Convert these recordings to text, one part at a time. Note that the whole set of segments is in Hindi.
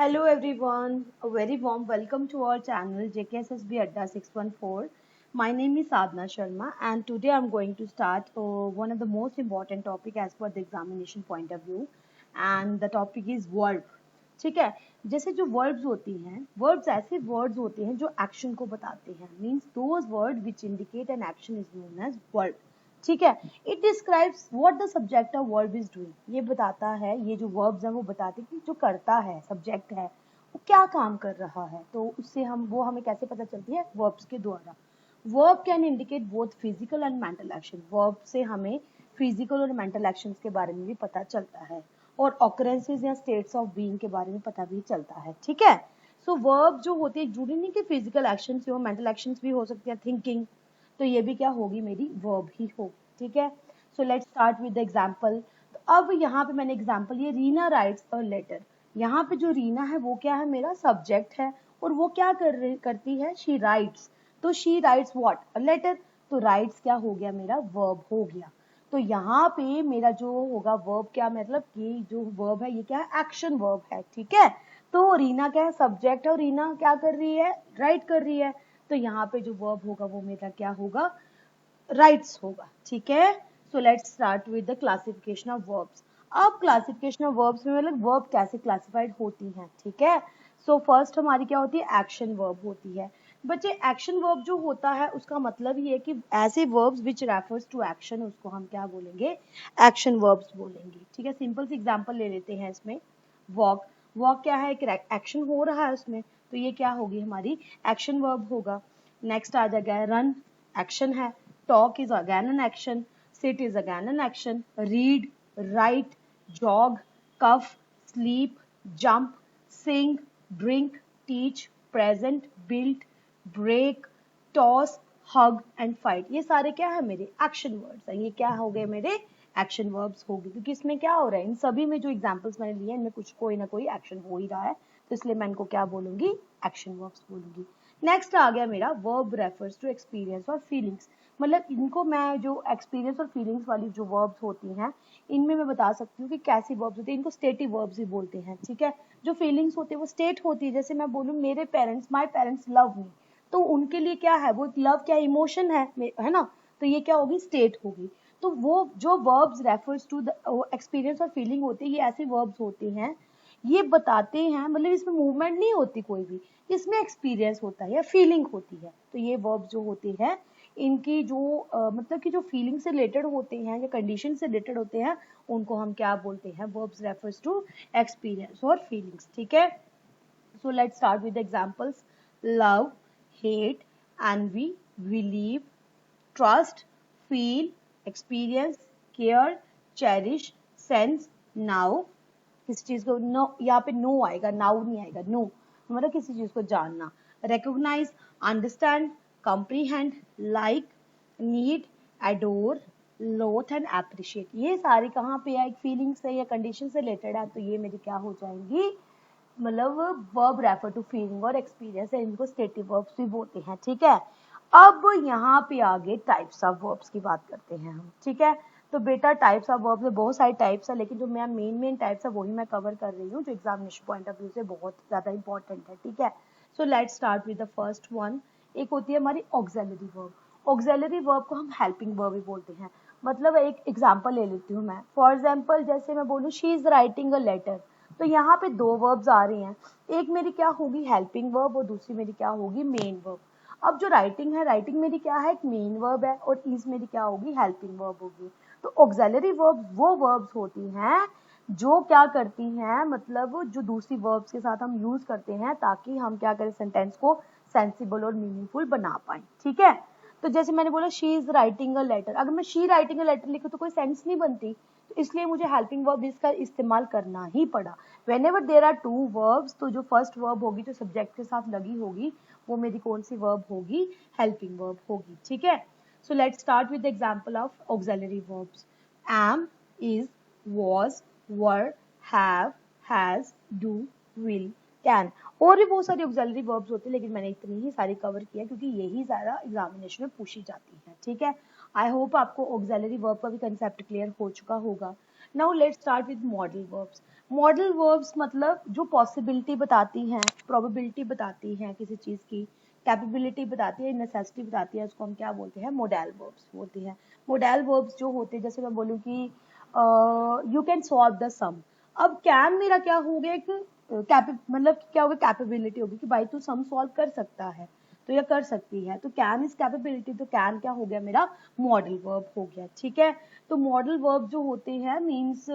Hello everyone, a very warm welcome to our channel JKSSB Adda 614. My name is Sadhna Sharma and today I'm going to start one of the most important topic as per the examination point of view and the topic is verb. ठीक है, जैसे जो verbs होती हैं, verbs ऐसे words होते हैं जो action को बताते हैं, means those words which indicate an action is known as verb. ठीक है, it describes what the subject of verb is doing. ये बताता है, ये जो वर्ब्स हैं वो बताते हैं कि जो करता है सब्जेक्ट है वो क्या काम कर रहा है. तो उससे वो हमें कैसे पता चलती है? वर्ब्स के द्वारा. Verb can indicate both physical and mental action. Verb से हमें फिजिकल और मेंटल एक्शंस के बारे में भी पता चलता है और ऑकरेंसेस या स्टेट्स ऑफ बीइंग के बारे में पता भी चलता है. ठीक है, सो वर्ब जो होती है जरूरी नहीं कि फिजिकल एक्शन से हो, मेंटल एक्शंस भी हो सकते हैं, थिंकिंग, तो ये भी क्या होगी, मेरी वर्ब ही होगी. ठीक है, so let's start with the example. तो अब यहाँ पे मैंने एग्जांपल, ये रीना राइट्स अ लेटर. यहाँ पे जो रीना है वो क्या है, मेरा सब्जेक्ट है और वो क्या करती है, शी राइट्स. तो she writes what, a letter. तो राइट्स क्या हो गया, मेरा वर्ब हो गया. तो यहाँ पे मेरा जो होगा वर्ब, क्या मतलब ये जो वर्ब है ये क्या है, एक्शन वर्ब है. ठीक है, तो रीना क्या है, सब्जेक्ट है और रीना क्या कर रही है, राइट कर रही है. तो यहाँ पे जो वर्ब होगा वो मेरा क्या होगा, राइट्स होगा. ठीक है, so let's start with the classification of verbs. अब क्लासिफिकेशन ऑफ वर्ब्स में मतलब वर्ब कैसे क्लासिफाइड होती हैं. ठीक है, सो फर्स्ट हमारी क्या होती है, एक्शन वर्ब होती है. बच्चे एक्शन वर्ब जो होता है उसका मतलब ये है कि ऐसे verbs which refers to action, उसको हम क्या बोलेंगे, एक्शन वर्ब्स बोलेंगे. ठीक है, सिंपल सी एग्जांपल ले लेते हैं इसमें. वॉक, वॉक क्या है, एक एक्शन हो रहा है उसमें, तो ये क्या होगी, हमारी एक्शन वर्ब होगा. नेक्स्ट आ जाएगा रन, एक्शन है. Talk is again an action. Sit is again an action. Read, write, jog, cough, sleep, jump, sing, drink, teach, present, build, break, toss, hug and fight. ये सारे क्या है, मेरे एक्शन वर्ड्स हैं. ये क्या हो गए, मेरे एक्शन वर्ब्स होगी, क्योंकि इसमें क्या हो रहा है, इन सभी में जो एग्जांपल्स मैंने लिए इनमें कुछ कोई ना कोई एक्शन हो ही रहा है, तो इसलिए मैं इनको क्या बोलूंगी, एक्शन वर्ब्स बोलूंगी. नेक्स्ट आ गया मेरा वर्ब रेफर्स टू एक्सपीरियंस और फीलिंग्स. मतलब इनको मैं जो एक्सपीरियंस और फीलिंग्स वाली जो वर्ब्स होती हैं इनमें मैं बता सकती हूँ कि कैसी वर्ब्स होती है. इनको स्टेटिव वर्ब्स ही बोलते हैं. ठीक है, जो फीलिंग्स होती है वो स्टेट होती है. जैसे मैं बोलूँ मेरे parents, my parents love me, तो उनके लिए क्या है, वो लव क्या इमोशन है ना, तो ये क्या होगी, स्टेट होगी. तो वो जो verbs refers to the experience और फीलिंग होती है, ये ऐसे वर्ब्स होते हैं, ये बताते हैं, मतलब इसमें मूवमेंट नहीं होती कोई भी, इसमें एक्सपीरियंस होता है या फीलिंग होती है. तो ये वर्ब्स जो होते हैं इनकी जो मतलब कि जो फीलिंग से रिलेटेड होते हैं या कंडीशन से रिलेटेड होते हैं उनको हम क्या बोलते हैं, वर्ब्स रेफर्स टू एक्सपीरियंस और फीलिंग्स. ठीक है, so let's start with the examples. Love, hate, envy, believe, trust, feel, experience, care, cherish, sense, now. किसी चीज को नो, यहाँ पे नो आएगा, नाउ नहीं आएगा. नो मतलब किसी चीज को जानना. recognize, understand, comprehend, like, need, adore, loathe and appreciate. ये सारी कहाँ पे है, एक फीलिंग से या कंडीशन से रिलेटेड है, तो ये मेरी क्या हो जाएंगी, मतलब वर्ब रेफर टू फीलिंग और एक्सपीरियंस है, इनको स्टेटिव वर्ब्स भी बोलते हैं. ठीक है, अब यहाँ पे आगे टाइप्स ऑफ वर्ब्स की बात करते हैं हम. ठीक है, तो बेटा टाइप्स ऑफ वर्ब्स में बहुत सारे टाइप्स है, लेकिन जो मैं मेन टाइप्स है वही मैं कवर कर रही हूँ जो एग्जामिनेशन पॉइंट ऑफ व्यू से बहुत ज्यादा इंपॉर्टेंट है. ठीक है, so let's start with the first one. एक होती है हमारी ऑक्सिलरी वर्ब. ऑक्सिलरी वर्ब को हम हेल्पिंग वर्ब भी बोलते हैं. मतलब एक एग्जांपल ले लेती हूँ मैं. फॉर एग्जांपल जैसे मैं बोलूँ she is writing a letter, तो यहाँ पे दो वर्ब्स आ रही हैं. एक मेरी क्या होगी, हेल्पिंग वर्ब, और दूसरी मेरी क्या होगी, मेन वर्ब. अब जो राइटिंग है, राइटिंग मेरी क्या है, एक मेन वर्ब है, और इज मेरी क्या होगी, हेल्पिंग वर्ब होगी. तो ऑक्सिलरी वर्ब वो वर्ब्स होती हैं जो क्या करती हैं, मतलब जो दूसरी वर्ब्स के साथ हम यूज करते हैं ताकि हम क्या करें, सेंटेंस को सेंसिबल और मीनिंगफुल बना पाए. ठीक है, तो जैसे मैंने बोला she is writing a letter, अगर मैं शी राइटिंग अ लेटर लिखूं तो कोई सेंस नहीं बनती, तो इसलिए मुझे हेल्पिंग वर्ब इसका इस्तेमाल करना ही पड़ा. whenever there are two verbs, तो जो फर्स्ट वर्ब होगी जो सब्जेक्ट के साथ लगी होगी वो मेरी कौन सी वर्ब होगी, हेल्पिंग वर्ब होगी. ठीक है, so let's start with example of auxiliary verbs. am, is, was, were, have, has, do, will, can. और भी बहुत सारी ऑक्सिलरी वर्ब्स होती है, लेकिन मैंने इतनी ही सारी कवर किया क्योंकि यही सारा एग्जामिनेशन में पूछी जाती है. ठीक है, आई होप आपको ऑक्सिलरी वर्ब का भी कंसेप्ट क्लियर हो चुका होगा. Now let's start with modal verbs. Modal verbs मतलब जो पॉसिबिलिटी बताती हैं, प्रोबेबिलिटी बताती हैं किसी चीज की, कैपेबिलिटी बताती है, नेसेसिटी बताती है, उसको हम क्या बोलते हैं, मोडल वर्ब्स बोलते हैं। मोडल वर्ब्स जो होते हैं, जैसे मैं बोलूँ कि यू कैन सॉल्व द सम। अब कैन मेरा क्या हो गया, एक मतलब क्या होगा, कैपेबिलिटी होगी कि भाई तू सम सॉल्व कर सकता है, तो ये कर सकती है, तो कैन इज कैपेबिलिटी, तो कैन क्या हो गया मेरा, मॉडल वर्ब हो गया। ठीक है, तो मॉडल वर्ब जो होते हैं means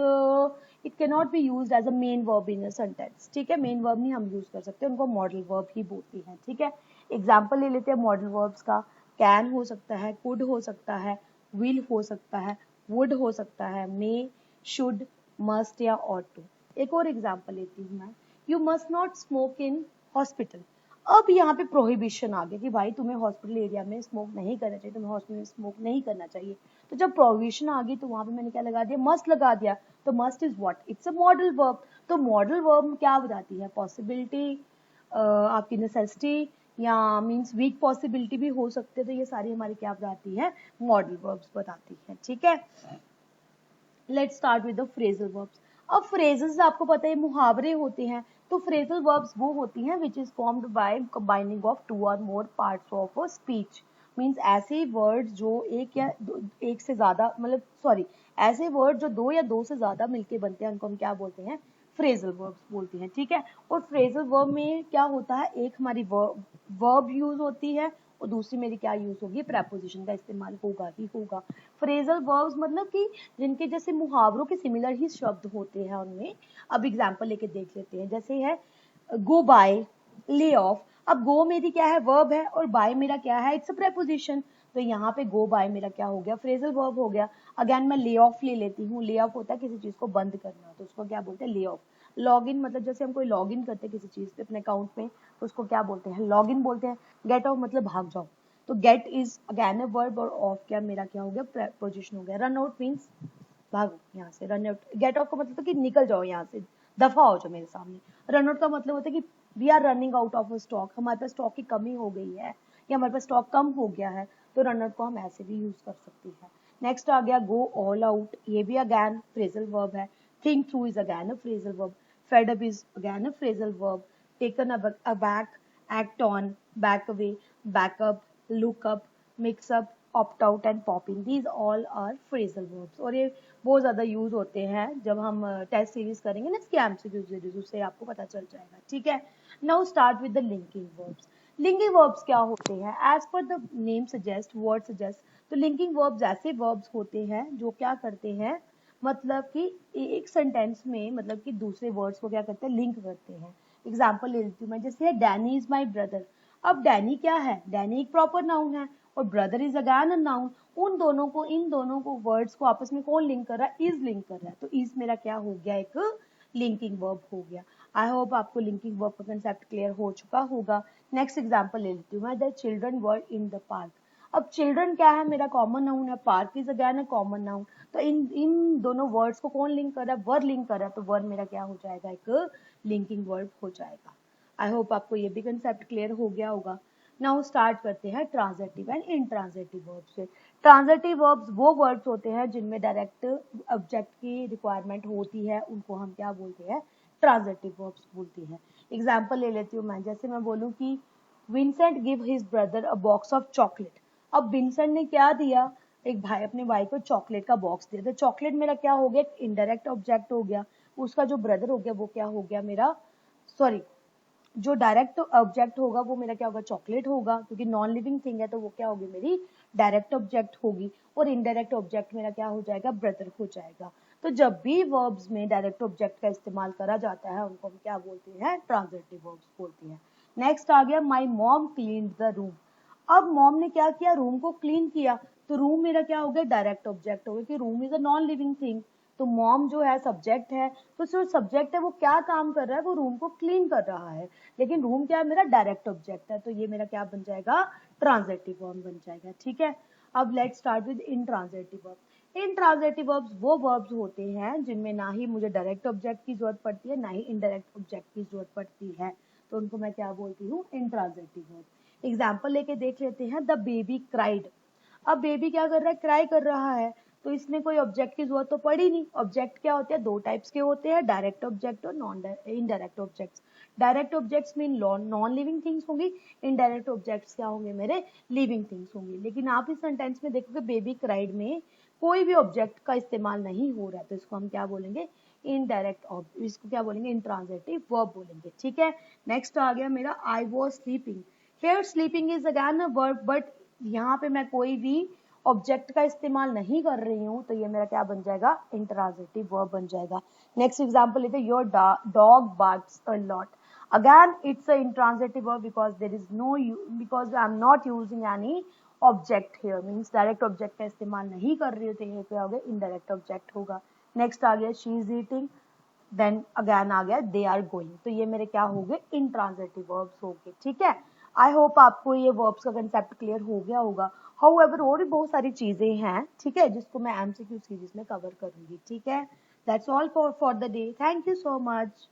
it can not be used as a main verb in a sentence. ठीक है, मेन वर्ब नहीं हम यूज कर सकते, उनको मॉडल वर्ब ही बोलते हैं। ठीक है, एग्जाम्पल ले लेते हैं मॉडल वर्ब्स का। कैन हो सकता है, कुड हो सकता है, विल हो सकता है, वुड हो सकता है, मे, शुड, मस्ट या ऑट टू। एक और एग्जाम्पल लेती हूँ मैं, you must not smoke in hospital. अब यहाँ पे प्रोहिबिशन आ गया कि भाई तुम्हें हॉस्पिटल एरिया में स्मोक नहीं करना चाहिए, तुम्हें हॉस्पिटल में स्मोक नहीं करना चाहिए। तो जब प्रोहिबिशन आ गई तो वहां पे मैंने क्या लगा दिया, मस्ट लगा दिया। तो must is what, it's a modal verb. तो मॉडल वर्ब क्या बताती है, पॉसिबिलिटी, आपकी नेसेसिटी, या मीन्स वीक पॉसिबिलिटी भी हो सकते हैं। तो ये सारी हमारी क्या बताती है, मॉडल वर्ब्स बताती है। ठीक है, let's start with the phrasal verbs. अब फ्रेजेस आपको पता है मुहावरे होते हैं, तो फ्रेजल वर्ब्स वो होती हैं which is formed by combining of two और more parts of a speech. Means ऐसे वर्ड जो एक या एक से ज्यादा, मतलब सॉरी, ऐसे वर्ड जो दो या दो से ज्यादा मिलके बनते हैं उनको हम क्या बोलते हैं, फ्रेजल वर्ब्स बोलते हैं। ठीक है, और फ्रेजल वर्ब में क्या होता है, एक हमारी वर्ब यूज होती है और दूसरी मेरी क्या यूज होगी, प्रेपोजिशन का इस्तेमाल होगा ही होगा। फ्रेजल वर्ब्स मतलब कि जिनके जैसे मुहावरों के सिमिलर ही शब्द होते हैं उनमें। अब एग्जांपल लेके देख लेते हैं, जैसे है गो बाय, ले ऑफ। अब गो मेरी क्या है, वर्ब है, और बाय मेरा क्या है, इट्स अ प्रेपोजिशन। तो यहाँ पे गो बाय मेरा क्या हो गया, फ्रेजल वर्ब हो गया। अगेन मैं ले ऑफ ले लेती हूँ। ले ऑफ होता है किसी चीज को बंद करना, तो उसको क्या बोलते हैं, ले ऑफ। लॉग इन मतलब जैसे हम कोई लॉग इन करते हैं किसी चीज पे अपने अकाउंट में, तो उसको क्या बोलते हैं, लॉग इन बोलते हैं। गेट ऑफ मतलब भाग जाओ, तो get is again a verb, और ऑफ क्या मेरा क्या हो गया, प्रेपोजिशन हो गया। रन आउट मीन्स भागो यहाँ से, रन आउट। गेट आउट का मतलब तो कि निकल जाओ यहाँ से, दफा हो जाओ मेरे सामने। रन आउट का मतलब होता है कि we are running out of stock, हमारे पास स्टॉक की कमी हो गई है या हमारे पास स्टॉक कम हो गया है, तो रन आउट को हम ऐसे भी यूज कर सकते हैं। नेक्स्ट आ गया गो ऑल आउट, ये भी अगैन फ्रेजल वर्ब है। Think through is again a phrasal verb. Fed up is again a phrasal verb. Taken aback, act on, back away, backup, look up, mix up, opt out and pop in, these all are phrasal verbs। और ये बहुत ज्यादा यूज होते हैं जब हम टेस्ट सीरीज करेंगे ना, इसके एमसीक्यू सीरीज, उससे आपको पता चल जाएगा। ठीक है, now start with the linking verbs. Linking verbs क्या होते हैं, as per the name suggest, word suggest. तो लिंकिंग वर्ब्स ऐसे वर्ब्स होते हैं जो क्या करते हैं, मतलब कि एक सेंटेंस में मतलब कि दूसरे वर्ड्स को क्या करते हैं, लिंक करते हैं। एग्जाम्पल ले लेती हूँ मैं, जैसे डैनी इज माई ब्रदर। अब डैनी क्या है, डैनी एक प्रॉपर नाउन है और brother is again a noun. उन दोनों को, इन दोनों को वर्ड्स को आपस में कौन लिंक कर रहा है, इज लिंक कर रहा है। तो इज मेरा क्या हो गया, एक लिंकिंग वर्ब हो गया। आई होप आपको लिंकिंग वर्ब का कंसेप्ट क्लियर हो चुका होगा। नेक्स्ट एग्जांपल ले लेती हूँ मैं, the children were in the park. अब चिल्ड्रन क्या है, मेरा कॉमन नाउन है, park is again a common noun. तो इन इन दोनों वर्ड्स को कौन लिंक कर रहा है, वर्ड लिंक कर रहा है, तो वर्ड मेरा क्या हो जाएगा, एक लिंकिंग वर्ब हो जाएगा। आई होप आपको ये भी कंसेप्ट क्लियर हो गया होगा। नाउ स्टार्ट करते हैं ट्रांजिटिव एंड इनट्रांजिटिव वर्ब्स से। ट्रांजिटिव वर्ब्स वो वर्ड्स होते हैं जिनमें डायरेक्ट ऑब्जेक्ट की रिक्वायरमेंट होती है, उनको हम क्या बोलते हैं, ट्रांजिटिव वर्ब्स बोलते हैं। एग्जांपल ले लेती हूँ मैं, जैसे मैं बोलूँ कि Vincent give his brother a box of chocolate. अब विंसेंट ने क्या दिया, एक भाई अपने भाई को चॉकलेट का बॉक्स दिया। तो चॉकलेट मेरा क्या हो गया, इनडायरेक्ट ऑब्जेक्ट हो गया। उसका जो ब्रदर हो गया वो क्या हो गया मेरा, सॉरी, जो डायरेक्ट ऑब्जेक्ट होगा वो मेरा क्या होगा, चॉकलेट होगा, क्योंकि नॉन लिविंग थिंग है तो वो क्या होगी, मेरी डायरेक्ट ऑब्जेक्ट होगी। और इनडायरेक्ट ऑब्जेक्ट मेरा क्या हो जाएगा, ब्रदर हो जाएगा। तो जब भी वर्ब्स में डायरेक्ट ऑब्जेक्ट का इस्तेमाल करा जाता है उनको हम क्या बोलते हैं, ट्रांजिटिव वर्ब्स बोलते हैं। नेक्स्ट आ गया my mom cleaned the room. अब मॉम ने क्या किया, रूम को क्लीन किया। तो रूम मेरा क्या हो गया, डायरेक्ट ऑब्जेक्ट हो गया कि room is a non living thing. तो मॉम जो है सब्जेक्ट है, तो जो सब्जेक्ट है वो क्या काम कर रहा है, वो रूम को क्लीन कर रहा है। लेकिन रूम क्या है, मेरा डायरेक्ट ऑब्जेक्ट है, तो ये मेरा क्या बन जाएगा, ट्रांजिटिव वर्ब बन जाएगा। ठीक है, अब let's start with intransitive verb. Intransitive verbs वो वर्ब्स होते हैं जिनमें ना ही मुझे डायरेक्ट ऑब्जेक्ट की जरूरत पड़ती है, ना ही इनडायरेक्ट ऑब्जेक्ट की जरूरत पड़ती है, तो उनको मैं क्या बोलती हूँ, इनट्रांजिटिव वर्ब। एग्जाम्पल लेके देख लेते हैं, द बेबी क्राइड। अब बेबी क्या कर रहा है, क्राई कर रहा है। तो इसने कोई ऑब्जेक्ट की जरूरत तो पड़ी नहीं। ऑब्जेक्ट क्या होते हैं, दो टाइप्स के होते हैं, डायरेक्ट ऑब्जेक्ट और non indirect objects. Direct objects mean non living things होंगी, इनडायरेक्ट ऑब्जेक्ट्स क्या होंगे मेरे, लिविंग थिंग्स होंगी। लेकिन आप इस सेंटेंस में देखोगे बेबी क्राइड में कोई भी ऑब्जेक्ट का इस्तेमाल नहीं हो रहा है, तो इसको हम क्या बोलेंगे, इनडायरेक्ट, इसको क्या बोलेंगे, इंट्रांजिटिव वर्ब बोलेंगे। ठीक है, नेक्स्ट आ गया मेरा I was sleeping. Here sleeping is again a verb, but यहाँ पे मैं कोई भी ऑब्जेक्ट का इस्तेमाल नहीं कर रही हूँ, तो ये मेरा क्या बन जाएगा, इंट्रांजिटिव वर्ब बन जाएगा। नेक्स्ट एग्जांपल लेते हैं, your dog barks a lot. Again it's a intransitive verb because there is no, because I am not using any object here, means direct object का इस्तेमाल नहीं कर रही हो, तो ये क्या होगा, इनडायरेक्ट ऑब्जेक्ट होगा। नेक्स्ट आ गया she is eating, then again आ गया दे आर गोइंग, तो ये मेरे क्या हो गए, इंट्रांजिटिव वर्ब्स हो गए। ठीक है, आई होप आपको ये वर्ब्स का कंसेप्ट क्लियर हो गया होगा। हाउएवर और भी बहुत सारी चीजें हैं, ठीक है, जिसको मैं एमसीक्यू सीरीज में कवर करूंगी। ठीक है, that's all for the day, thank you so much.